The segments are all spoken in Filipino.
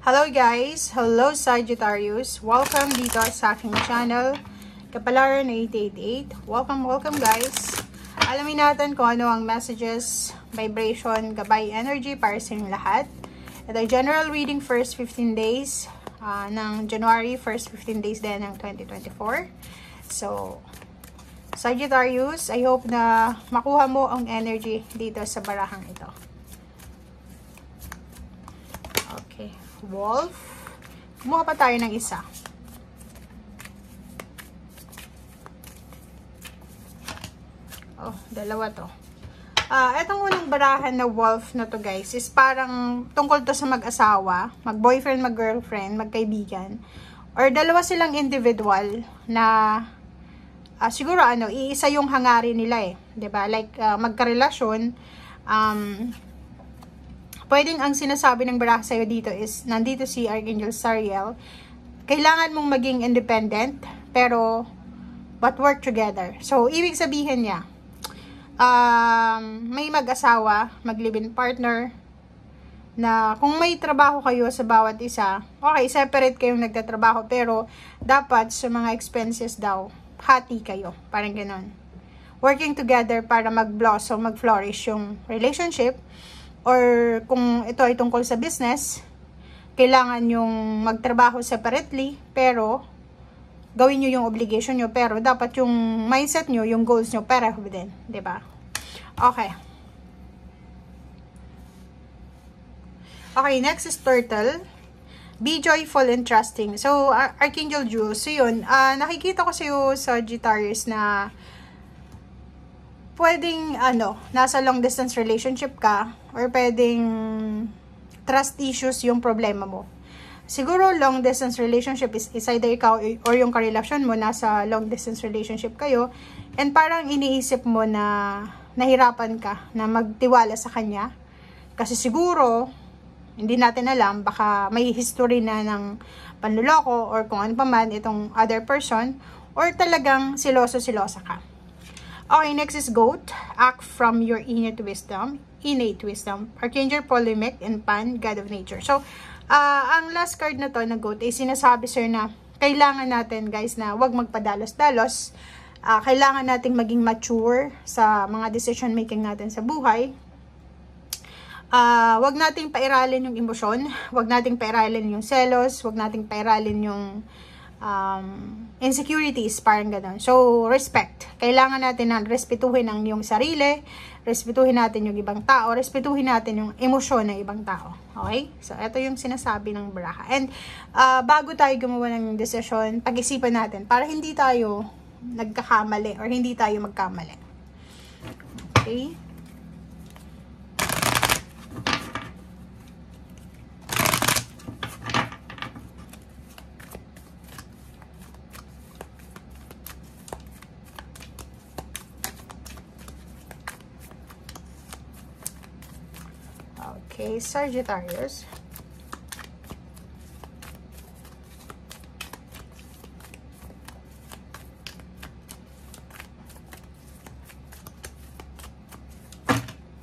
Hello guys! Hello Sagittarius! Welcome dito sa aking channel, Kapalaran 888. Welcome guys! Alamin natin kung ano ang messages, vibration, gabay energy para sa inyong lahat. Ito ay general reading first 15 days ng January, first 15 days din ng 2024. So, Sagittarius, I hope na makuha mo ang energy dito sa barahang ito. Okay. Wolf. Kumuha pa tayo ng isa. Oh, dalawa to. Etong unang barahan na wolf na to guys is parang tungkol to sa mag-asawa, mag-boyfriend, mag-girlfriend, magkaibigan. Or dalawa silang individual na siguro iisa yung hangarin nila eh. 'Di ba? Like magkarelasyon, pwedeng ang sinasabi ng baraha sa'yo dito is, nandito si Archangel Sariel, kailangan mong maging independent, pero, but work together. So, ibig sabihin niya, may mag-asawa, mag-live-in partner, na kung may trabaho kayo sa bawat isa, okay, separate kayong nagtatrabaho, pero, dapat sa mga expenses daw, hati kayo, parang ganon. Working together para mag-blossom, mag-flourish yung relationship, or kung ito ay tungkol sa business, kailangan yung magtrabaho separately, pero gawin nyo yung obligation nyo, pero dapat yung mindset nyo, yung goals nyo, pareho din, diba? Okay. Okay, next is turtle. Be joyful and trusting. So, Archangel Jules, so yun, nakikita ko sa'yo, Sagittarius, na pwedeng, nasa long distance relationship ka, or pwedeng trust issues yung problema mo. Siguro, long distance relationship is either ikaw or yung karelasyon mo, nasa long distance relationship kayo, and parang iniisip mo na nahirapan ka na magtiwala sa kanya. Kasi siguro, hindi natin alam, baka may history na ng panluloko, or kung ano pa man itong other person, or talagang siloso-silosa ka. Okay, next is goat. Act from your innate wisdom. Archangel Polymech and Pan, God of Nature. So, ang last card na to na goat ay sinasabi sir na kailangan natin guys na wag magpadalos-dalos. Kailangan nating maging mature sa mga decision making natin sa buhay. Wag nating pairalin yung emosyon. Wag nating pairalin yung selos. Wag nating pairalin yung insecurities, parang gano'n. So, respect. Kailangan natin na respetuhin ang iyong sarili, respetuhin natin yung ibang tao, respetuhin natin yung emosyon ng ibang tao. Okay? So, ito yung sinasabi ng baraha. And, bago tayo gumawa ng desisyon, pag-isipan natin para hindi tayo nagkakamali or hindi tayo magkamali. Okay? Okay, Sagittarius.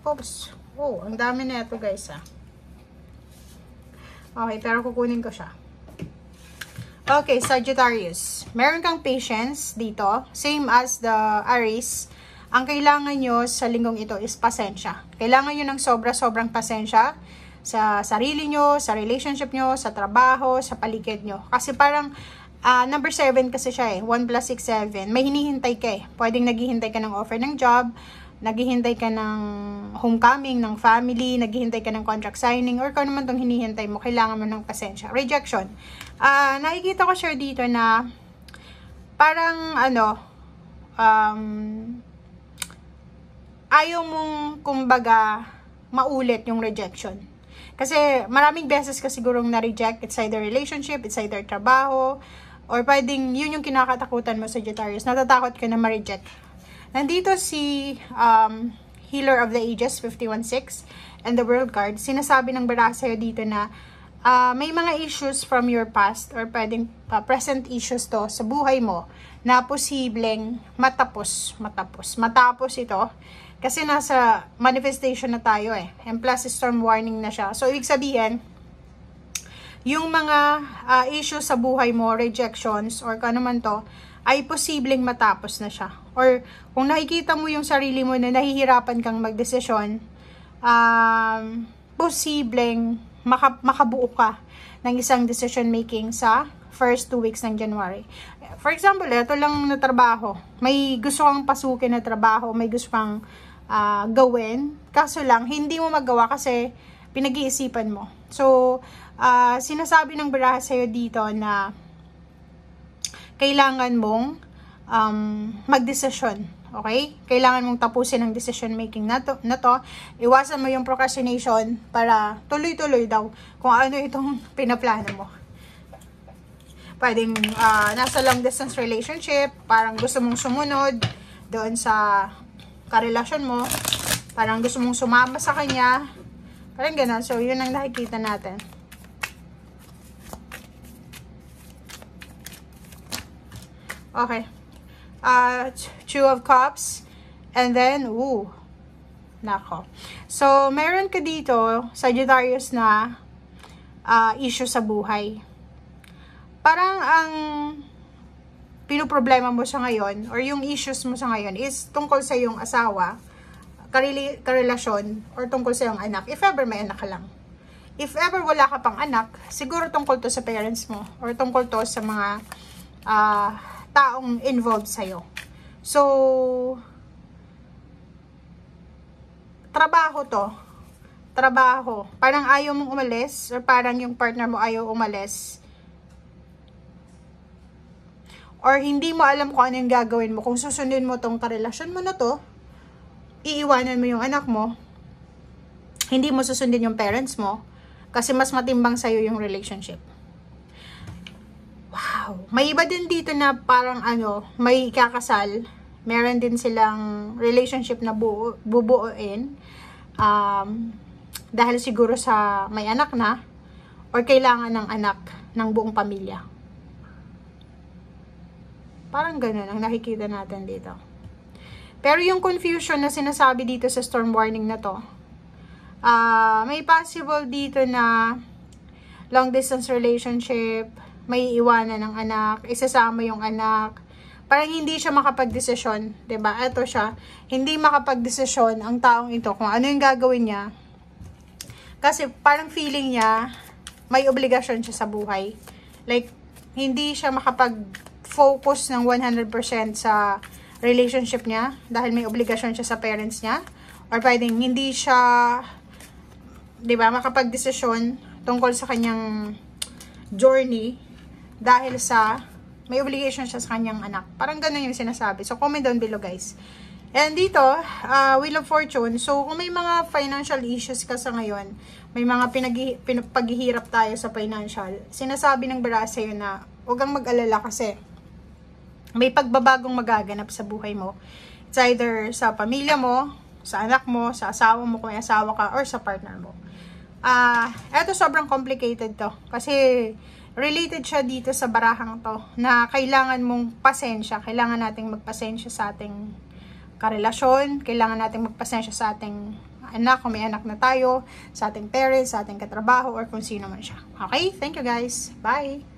Oops. Oh, ang dami na ito guys Okay, pero kukunin ko siya. Okay, Sagittarius. Meron kang patience dito. Same as the Aries. Ang kailangan nyo sa linggong ito is pasensya. Kailangan nyo ng sobra-sobrang pasensya sa sarili nyo, sa relationship nyo, sa trabaho, sa paligid nyo. Kasi parang number 7 kasi siya 1 plus 6, 7. May hinihintay ka Pwedeng naghihintay ka ng offer ng job, naghihintay ka ng homecoming, ng family, naghihintay ka ng contract signing, or kung naman itong hinihintay mo, kailangan mo ng pasensya. Rejection. Nakikita ko siya dito na parang ayaw mong, kumbaga, maulit yung rejection. Kasi, maraming beses ka sigurong na-reject. It's either relationship, it's either trabaho, or pwedeng yun yung kinakatakutan mo, Sagittarius. Natatakot ka na ma-reject. Nandito si Healer of the Ages, 51-6, and the World card. Sinasabi ng baraha sa'yo dito na may mga issues from your past, or pwedeng present issues to sa buhay mo, na posibleng matapos ito. Kasi nasa manifestation na tayo And plus, storm warning na siya. So, ibig sabihin, yung mga issues sa buhay mo, rejections, or kung ano man to, ay posibleng matapos na siya. Or kung nakikita mo yung sarili mo na nahihirapan kang magdesisyon, posibleng makabuo ka ng isang decision making sa first 2 weeks ng January. For example, ito lang na trabaho. May gusto kang pasukin na trabaho, may gusto kang gawin, kaso lang, hindi mo magawa kasi pinag-iisipan mo. So, sinasabi ng baraha sa'yo dito na kailangan mong magdesisyon. Okay? Kailangan mong tapusin ang decision making na to. Iwasan mo yung procrastination para tuloy-tuloy daw kung ano itong pinaplano mo. Pwedeng nasa long distance relationship, parang gusto mong sumunod doon sa karelasyon mo, parang gusto mong sumama sa kanya, parang gano'n. So, yun ang nakikita natin. Okay. Two of Cups, and then, nako. So, meron ka dito, Sagittarius, na issue sa buhay. Parang ang pinoproblema mo sa ngayon, or yung issues mo sa ngayon, is tungkol sa yung asawa, karelasyon, or tungkol sa yung anak. If ever may anak ka lang. If ever wala ka pang anak, siguro tungkol to sa parents mo, or tungkol to sa mga taong involved sa'yo. So, trabaho to. Trabaho. Parang ayaw mong umalis, or parang yung partner mo ayaw umalis. Or hindi mo alam kung ano yung gagawin mo. Kung susundin mo tong karelasyon mo na to, iiwanan mo yung anak mo, hindi mo susundin yung parents mo, kasi mas matimbang sa'yo yung relationship. Wow. May iba din dito na parang may kakasal. Meron din silang relationship na bubuuin. Dahil siguro sa may anak na, or kailangan ng anak ng buong pamilya. Parang ganun ang nakikita natin dito. Pero yung confusion na sinasabi dito sa storm warning na to, may possible dito na long distance relationship, may iwanan ng anak, isasama yung anak, parang hindi siya makapag-desisyon, 'di ba? Ito siya, hindi makapag-desisyon ang taong ito kung ano yung gagawin niya. Kasi parang feeling niya may obligasyon siya sa buhay. Like hindi siya makapag-focus ng 100% sa relationship niya dahil may obligasyon siya sa parents niya, or pwedeng hindi siya, 'di ba, makapag-desisyon tungkol sa kanyang journey dahil sa may obligation siya sa kanyang anak. Parang ganun yung sinasabi. So, comment down below, guys. And dito, Wheel of Fortune. So, kung may mga financial issues ka sa ngayon, may mga paghihirap tayo sa financial, sinasabi ng baraha sa'yo na huwag kang mag-alala kasi may pagbabagong magaganap sa buhay mo. It's either sa pamilya mo, sa anak mo, sa asawa mo kung may asawa ka, or sa partner mo. Eto sobrang complicated to. Kasi related siya dito sa barahang to na kailangan mong pasensya. Kailangan nating magpasensya sa ating karelasyon. Kailangan nating magpasensya sa ating anak, kung may anak na tayo, sa ating parents, sa ating katrabaho, or kung sino man siya. Okay? Thank you, guys. Bye!